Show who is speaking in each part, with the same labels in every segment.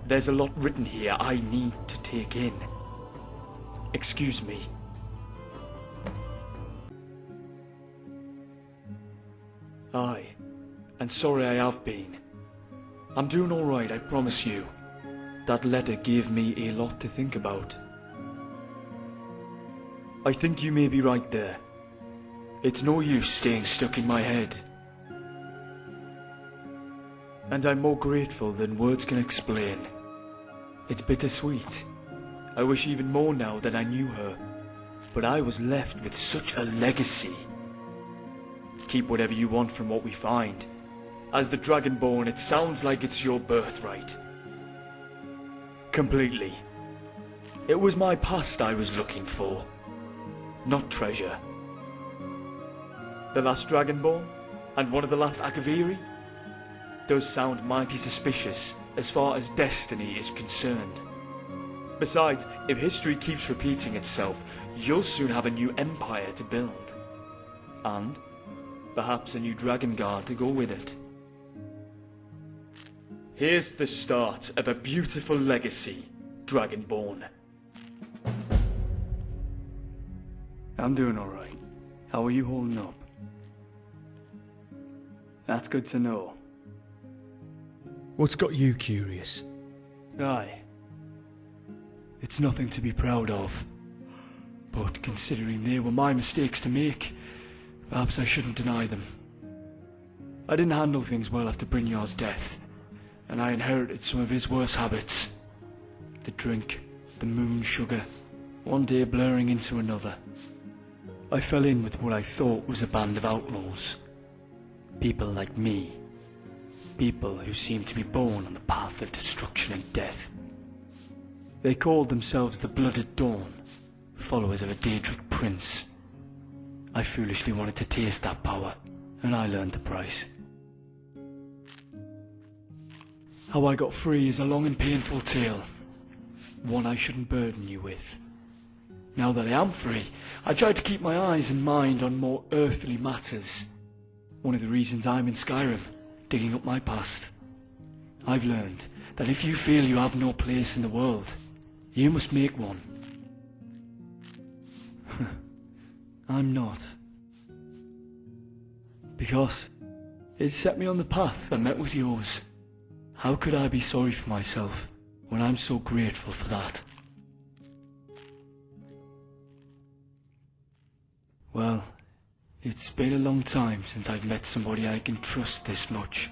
Speaker 1: There's a lot written here I need to take in. Excuse me. Aye, and sorry I have been. I'm doing alright, I promise you. That letter gave me a lot to think about. I think you may be right there. It's no use staying stuck in my head. And I'm more grateful than words can explain. It's bittersweet. I wish even more now that I knew her. But I was left with such a legacy. Keep whatever you want from what we find. As the Dragonborn, it sounds like it's your birthright. Completely. It was my past I was looking for, not treasure. The last Dragonborn, and one of the last Akaviri, does sound mighty suspicious as far as destiny is concerned. Besides, if history keeps repeating itself, you'll soon have a new empire to build. And perhaps a new Dragon Guard to go with it. Here's the start of a beautiful legacy, Dragonborn. I'm doing alright. How are you holding up? That's good to know. What's got you curious? Aye. It's nothing to be proud of. But considering they were my mistakes to make, perhaps I shouldn't deny them. I didn't handle things well after Brynjar's death, and I inherited some of his worst habits. The drink, the moon sugar, one day blurring into another. I fell in with what I thought was a band of outlaws. People like me. People who seemed to be born on the path of destruction and death. They called themselves the Blooded Dawn, followers of a Daedric prince. I foolishly wanted to taste that power, and I learned the price. How I got free is a long and painful tale, one I shouldn't burden you with. Now that I am free, I try to keep my eyes and mind on more earthly matters. One of the reasons I'm in Skyrim, digging up my past. I've learned that if you feel you have no place in the world, you must make one. I'm not. Because it set me on the path that met with yours. How could I be sorry for myself when I'm so grateful for that? Well, it's been a long time since I've met somebody I can trust this much.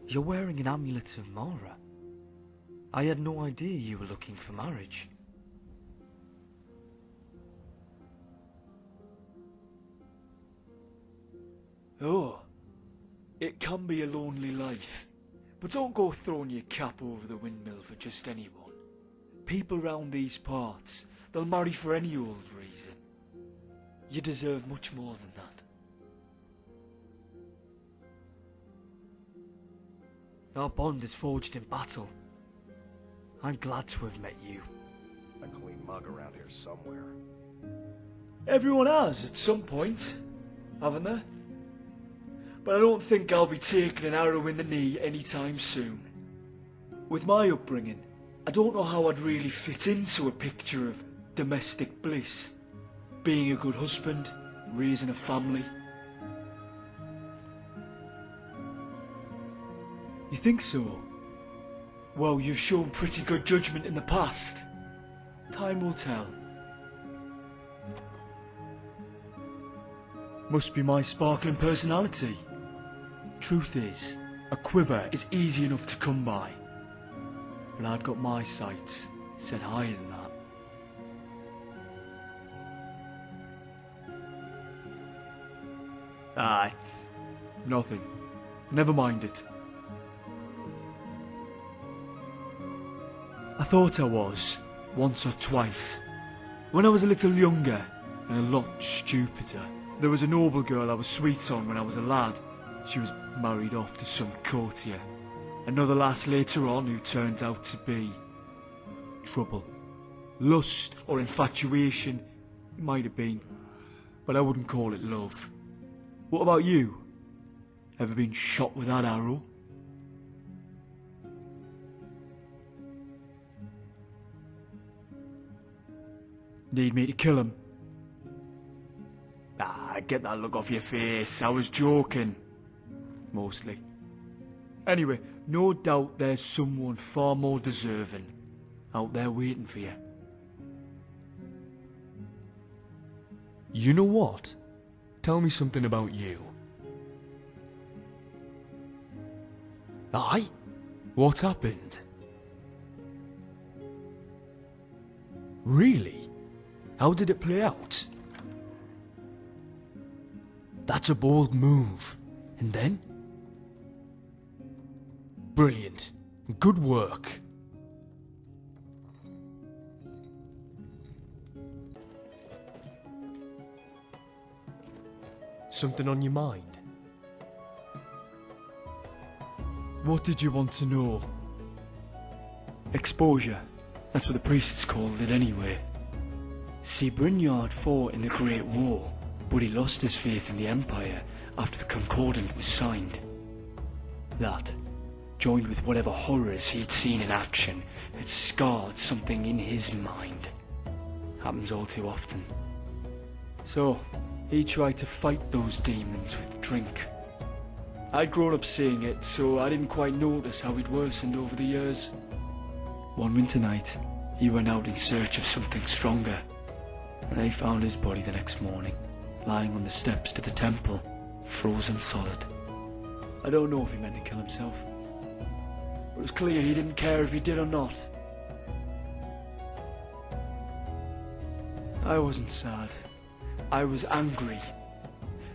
Speaker 1: You're wearing an amulet of Mara. I had no idea you were looking for marriage. Oh, it can be a lonely life, but don't go throwing your cap over the windmill for just anyone. People round these parts, they'll marry for any old reason. You deserve much more than that. Our bond is forged in battle. I'm glad to have met you.
Speaker 2: A clean mug around here somewhere.
Speaker 1: Everyone has at some point, haven't they? But I don't think I'll be taking an arrow in the knee anytime soon. With my upbringing, I don't know how I'd really fit into a picture of domestic bliss. Being a good husband, raising a family. You think so? Well, you've shown pretty good judgment in the past. Time will tell. Must be my sparkling personality. Truth is, a quiver is easy enough to come by. But I've got my sights set higher than that. Ah, it's nothing. Never mind it. I thought I was, once or twice. When I was a little younger, and a lot stupider. There was a noble girl I was sweet on when I was a lad. She was married off to some courtier. Another lass later on who turned out to be trouble. Lust or infatuation, it might have been, but I wouldn't call it love. What about you? Ever been shot with that arrow? Need me to kill him? Ah, get that look off your face. I was joking. Mostly. Anyway, no doubt there's someone far more deserving out there waiting for you. You know what? Tell me something about you. Aye? What happened? Really? How did it play out? That's a bold move. And then? Brilliant. Good work. Something on your mind? What did you want to know? Exposure. That's what the priests called it anyway. See, Brynjard fought in the Great War, but he lost his faith in the Empire after the Concordant was signed. That, joined with whatever horrors he'd seen in action, had scarred something in his mind. Happens all too often. So, he tried to fight those demons with drink. I'd grown up seeing it, so I didn't quite notice how he'd worsened over the years. One winter night, he went out in search of something stronger, and they found his body the next morning, lying on the steps to the temple, frozen solid. I don't know if he meant to kill himself, but it was clear he didn't care if he did or not. I wasn't sad. I was angry.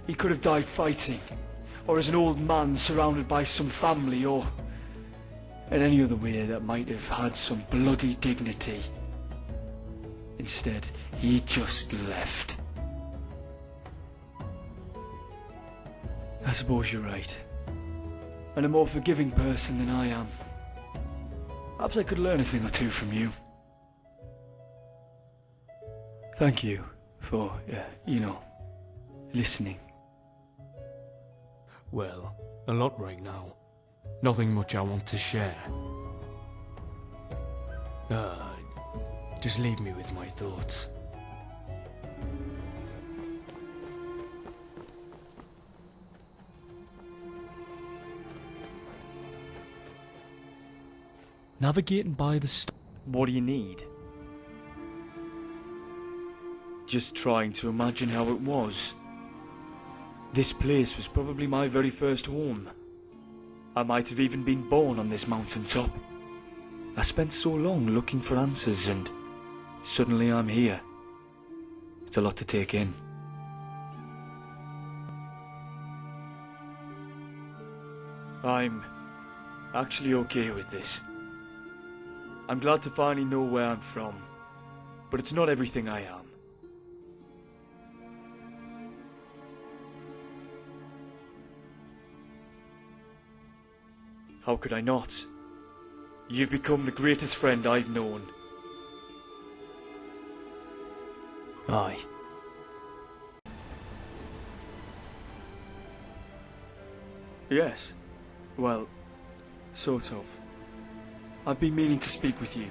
Speaker 1: He could have died fighting, or as an old man surrounded by some family, or in any other way that might have had some bloody dignity. Instead, he just left. I suppose you're right. And a more forgiving person than I am. Perhaps I could learn a thing or two from you. Thank you for, listening. Well, a lot right now. Nothing much I want to share. Just leave me with my thoughts. Navigating by the What do you need? Just trying to imagine how it was. This place was probably my very first home. I might have even been born on this mountaintop. I spent so long looking for answers, and suddenly I'm here. It's a lot to take in. I'm actually okay with this. I'm glad to finally know where I'm from, but it's not everything I am. How could I not? You've become the greatest friend I've known. Aye. Yes. Well, sort of. I've been meaning to speak with you.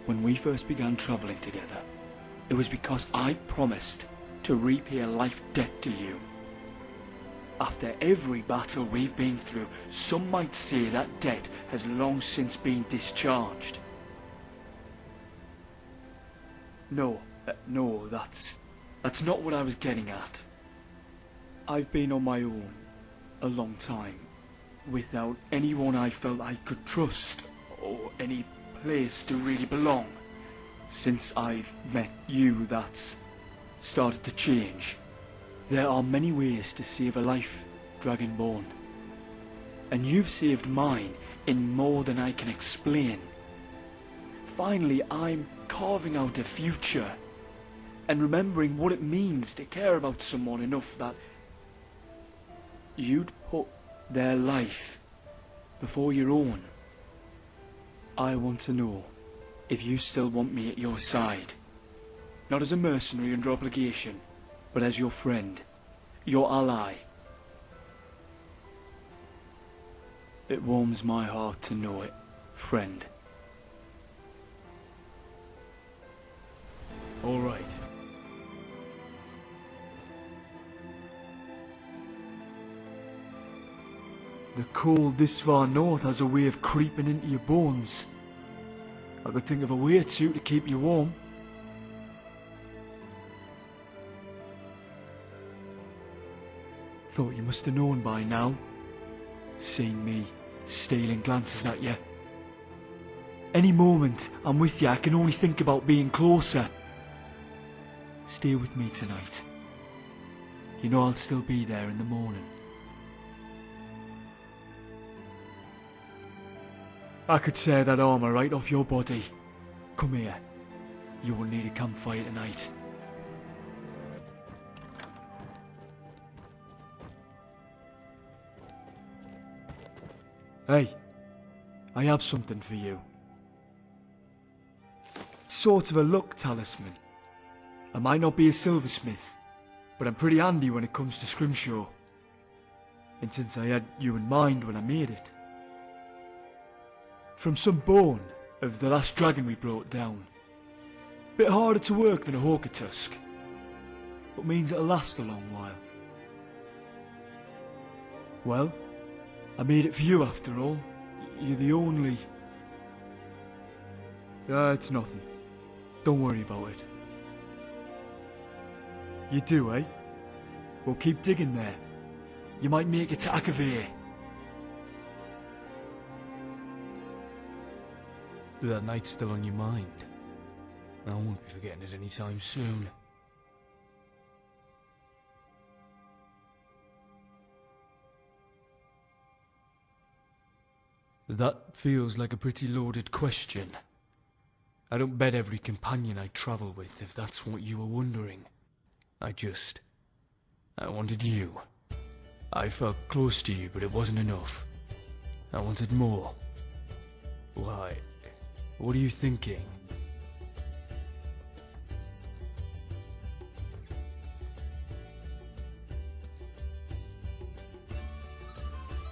Speaker 1: When we first began travelling together, it was because I promised to repay a life debt to you. After every battle we've been through, some might say that debt has long since been discharged. No, that's not what I was getting at. I've been on my own a long time, without anyone I felt I could trust, or any place to really belong. Since I've met you, that's started to change. There are many ways to save a life, Dragonborn. And you've saved mine in more than I can explain. Finally, I'm carving out a future, and remembering what it means to care about someone enough that you'd put their life before your own. I want to know if you still want me at your side. Not as a mercenary under obligation, but as your friend, your ally. It warms my heart to know it, friend. All right. The cold this far north has a way of creeping into your bones. I could think of a way or two to keep you warm. Thought you must have known by now. Seen me stealing glances at you. Any moment I'm with you, I can only think about being closer. Stay with me tonight. You know I'll still be there in the morning. I could tear that armour right off your body. Come here. You will need a campfire tonight. Hey, I have something for you. It's sort of a luck talisman. I might not be a silversmith, but I'm pretty handy when it comes to scrimshaw. And since I had you in mind when I made it. From some bone of the last dragon we brought down. Bit harder to work than a hawker tusk, but means it'll last a long while. Well, I made it for you after all. You're the only... it's nothing. Don't worry about it. You do, eh? Well, keep digging there. You might make it to Akavir.
Speaker 3: That night's still on your mind. I won't be forgetting it anytime soon. That feels like a pretty loaded question. I don't bet every companion I travel with, if that's what you were wondering. I wanted you. I felt close to you, but it wasn't enough. I wanted more. Why? What are you thinking?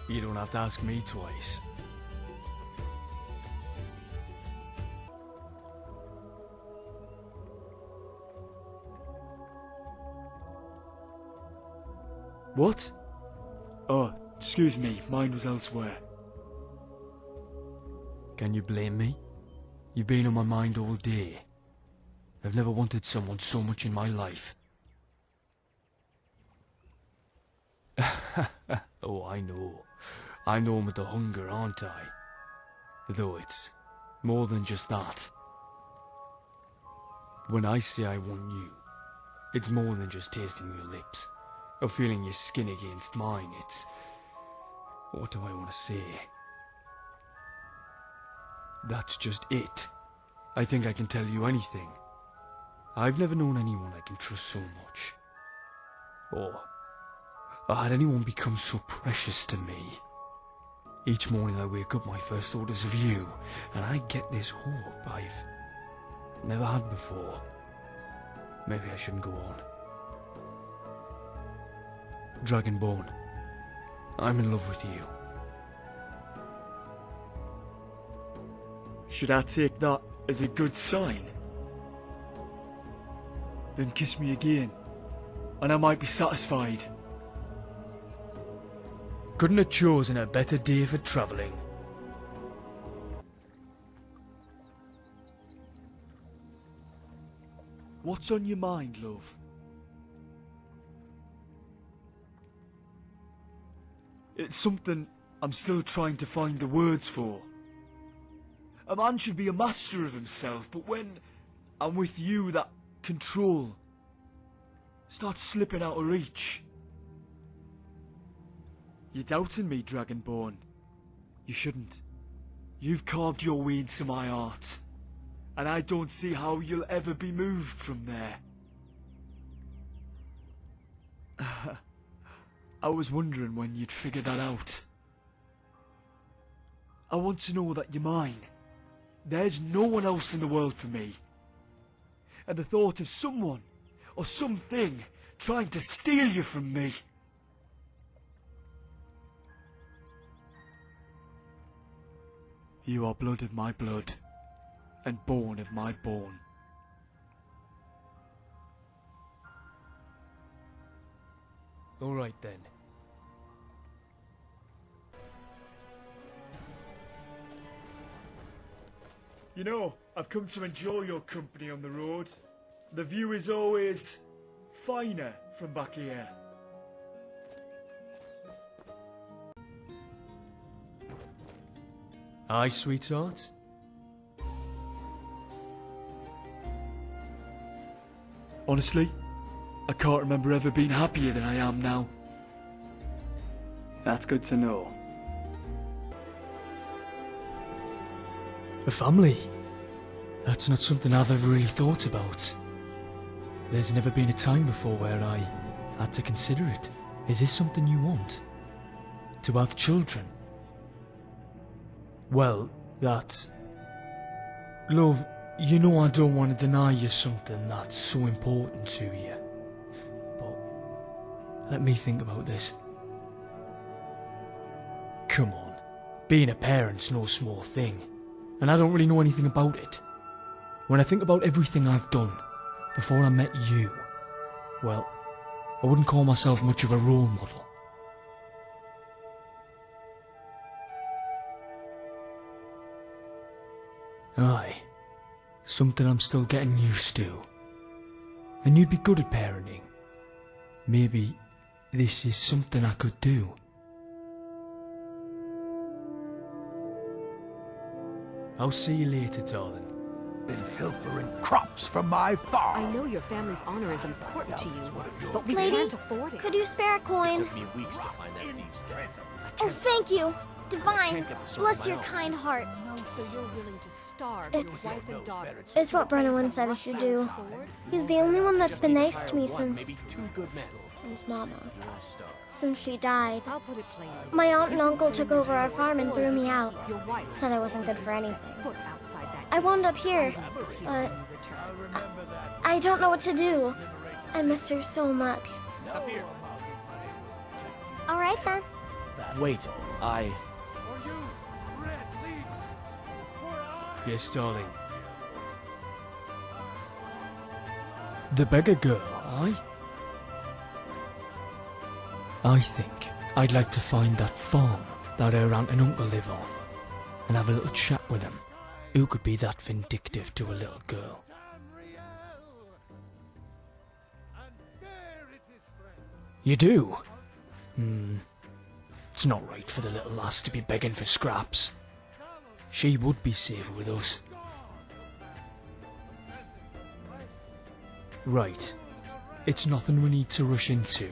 Speaker 3: You don't have to ask me twice.
Speaker 1: What? Oh, excuse me, mine was elsewhere.
Speaker 3: Can you blame me? You've been on my mind all day. I've never wanted someone so much in my life. Oh, I know. I know I'm with the hunger, aren't I? Though it's more than just that. When I say I want you, it's more than just tasting your lips, or feeling your skin against mine. It's... what do I want to say? That's just it. I think I can tell you anything. I've never known anyone I can trust so much. Or had anyone become so precious to me. Each morning I wake up, my first thought is of you, and I get this hope I've never had before. Maybe I shouldn't go on. Dragonborn, I'm in love with you.
Speaker 1: Should I take that as a good sign? Then kiss me again, and I might be satisfied.
Speaker 3: Couldn't have chosen a better day for travelling.
Speaker 1: What's on your mind, love? It's something I'm still trying to find the words for. A man should be a master of himself, but when I'm with you, that control starts slipping out of reach. You're doubting me, Dragonborn. You shouldn't. You've carved your way into my heart, and I don't see how you'll ever be moved from there. I was wondering when you'd figure that out. I want to know that you're mine, There's no one else in the world for me. And the thought of someone or something trying to steal you from me. You are blood of my blood, and bone of my bone.
Speaker 3: All right then.
Speaker 1: You know, I've come to enjoy your company on the road. The view is always finer from back here.
Speaker 3: Aye, sweetheart.
Speaker 1: Honestly, I can't remember ever being happier than I am now. That's good to know.
Speaker 3: A family? That's not something I've ever really thought about. There's never been a time before where I had to consider it. Is this something you want? To have children? Well, that's... Love, you know I don't want to deny you something that's so important to you. But let me think about this. Come on, being a parent's no small thing, and I don't really know anything about it. When I think about everything I've done before I met you, well, I wouldn't call myself much of a role model. Aye, something I'm still getting used to. And you'd be good at parenting. Maybe this is something I could do. I'll see you later, darling.
Speaker 2: Been pilfering crops from my farm.
Speaker 4: I know your family's honor is important to you, but we
Speaker 5: Lady,
Speaker 4: can't afford it.
Speaker 5: could you spare a coin?
Speaker 6: Took me weeks to find that thief's treasure.
Speaker 5: Oh, thank you. Divines, bless your kind heart.
Speaker 4: So you're willing to starve
Speaker 5: It's-
Speaker 4: your wife and daughter?
Speaker 5: It's what Brennan said I should do. He's the only one that's been nice to me since Mama. Since she died.
Speaker 4: I'll put it plainly.
Speaker 5: My aunt and uncle took over our farm and threw me out.
Speaker 4: Your wife
Speaker 5: Said I wasn't good for anything.
Speaker 4: put outside that
Speaker 5: I wound up here, but I don't know what to do. I miss her so much. All right then.
Speaker 6: Wait,
Speaker 3: Yes, darling. The beggar girl, aye? I think I'd like to find that farm that her aunt and uncle live on, and have a little chat with them. Who could be that vindictive to a little girl? You do? It's not right for the little lass to be begging for scraps. She would be safer with us. Right. It's nothing we need to rush into.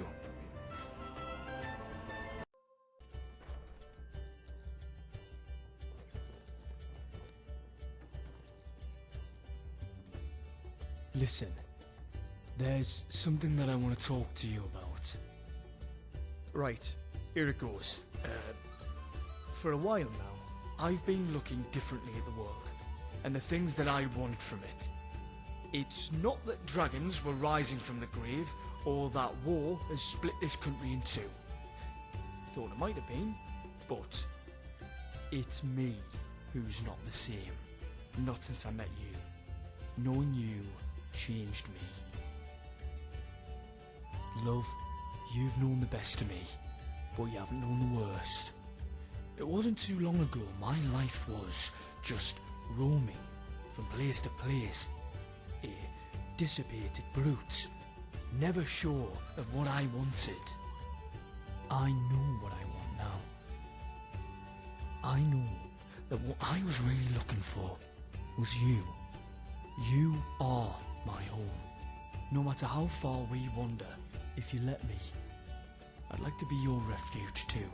Speaker 3: Listen, there's something that I want to talk to you about. Right, here it goes. For a while now, I've been looking differently at the world, and the things that I want from it. It's not that dragons were rising from the grave, or that war has split this country in two. Thought it might have been, but it's me who's not the same. Not since I met you. Knowing you changed me. Love, you've known the best of me, but you haven't known the worst. It wasn't too long ago my life was just roaming from place to place. A dissipated brute, never sure of what I wanted. I know what I want now. I know that what I was really looking for was you. You are my home. No matter how far we wander, if you let me, I'd like to be your refuge too.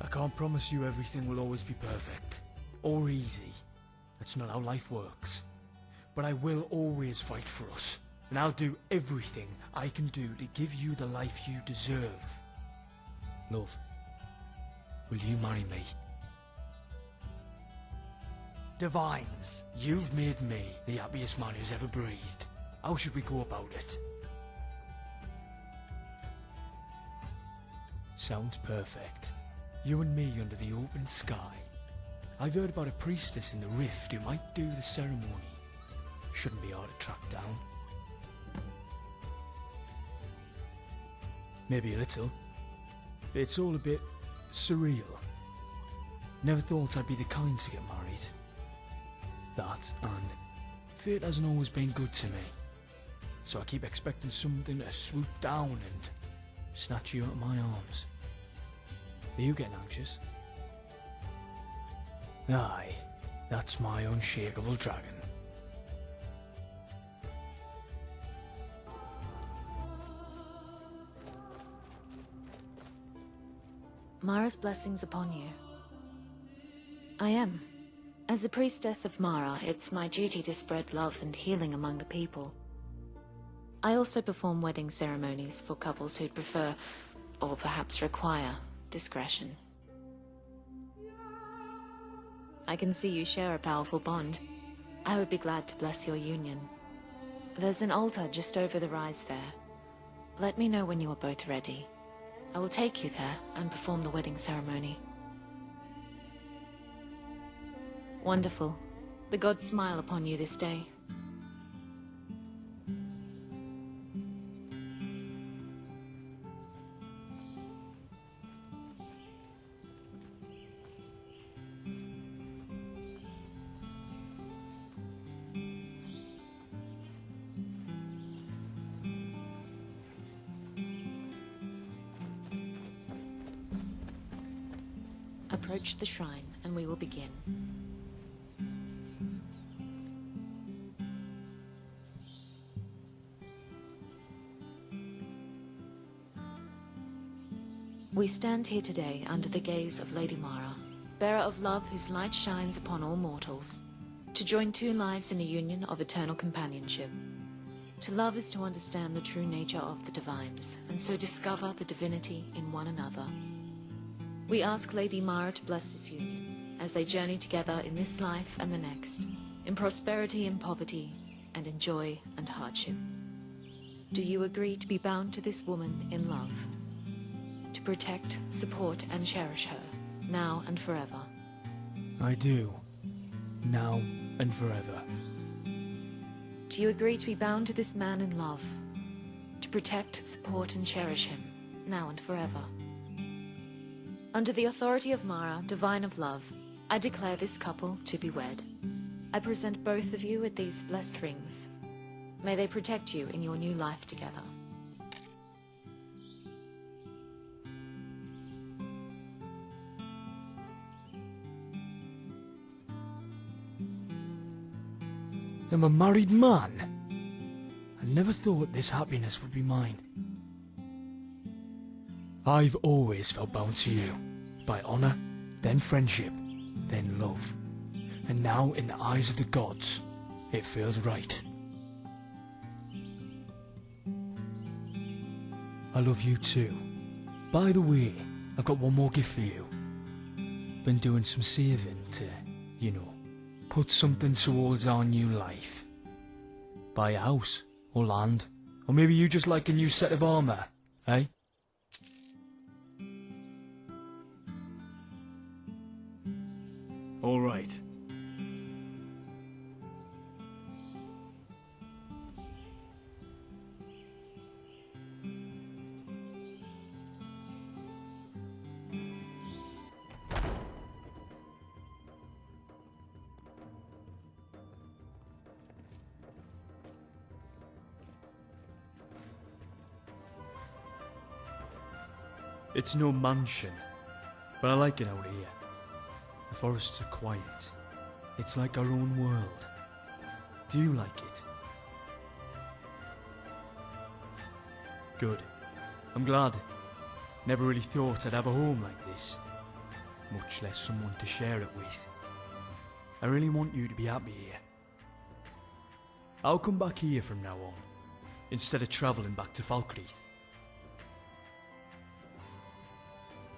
Speaker 3: I can't promise you everything will always be perfect or easy. That's not how life works. But I will always fight for us, and I'll do everything I can do to give you the life you deserve. Love, will you marry me?
Speaker 2: divines.
Speaker 3: You've made me the happiest man who's ever breathed. How should we go about it? Sounds perfect. You and me under the open sky. I've heard about a priestess in the rift who might do the ceremony. Shouldn't be hard to track down. Maybe a little. It's all a bit surreal. Never thought I'd be the kind to get married. That, and fate hasn't always been good to me. So I keep expecting something to swoop down and snatch you out of my arms. Are you getting anxious? Aye, that's my unshakable dragon.
Speaker 7: Mara's blessings upon you. I am. As a priestess of Mara, it's my duty to spread love and healing among the people. I also perform wedding ceremonies for couples who'd prefer, or perhaps require, discretion. I can see you share a powerful bond. I would be glad to bless your union. There's an altar just over the rise there. Let me know when you are both ready. I will take you there and perform the wedding ceremony. Wonderful. The gods smile upon you this day. Approach the shrine and we will begin. We stand here today under the gaze of Lady Mara, bearer of love whose light shines upon all mortals, to join two lives in a union of eternal companionship. To love is to understand the true nature of the divines, and so discover the divinity in one another. We ask Lady Mara to bless this union, as they journey together in this life and the next, in prosperity and poverty, and in joy and hardship. Do you agree to be bound to this woman in love? To protect, support, and cherish her, now and forever?
Speaker 3: I do. Now and forever.
Speaker 7: Do you agree to be bound to this man in love? To protect, support, and cherish him, now and forever? Under the authority of Mara, divine of love, I declare this couple to be wed. I present both of you with these blessed rings. May they protect you in your new life together.
Speaker 3: I'm a married man. I never thought this happiness would be mine. I've always felt bound to you, by honor, then friendship, then love. And now, in the eyes of the gods, it feels right. I love you too. By the way, I've got one more gift for you. Been doing some saving to, you know, put something towards our new life. Buy a house, or land, or maybe you just like a new set of armor, eh?
Speaker 1: All right.
Speaker 3: It's no mansion, but I like it out here. The forests are quiet. It's like our own world. Do you like it? Good. I'm glad. Never really thought I'd have a home like this. Much less someone to share it with. I really want you to be happy here. I'll come back here from now on, instead of travelling back to Falkreath.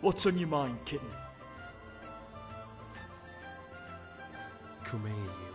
Speaker 1: What's on your mind, kitten?
Speaker 3: come here, you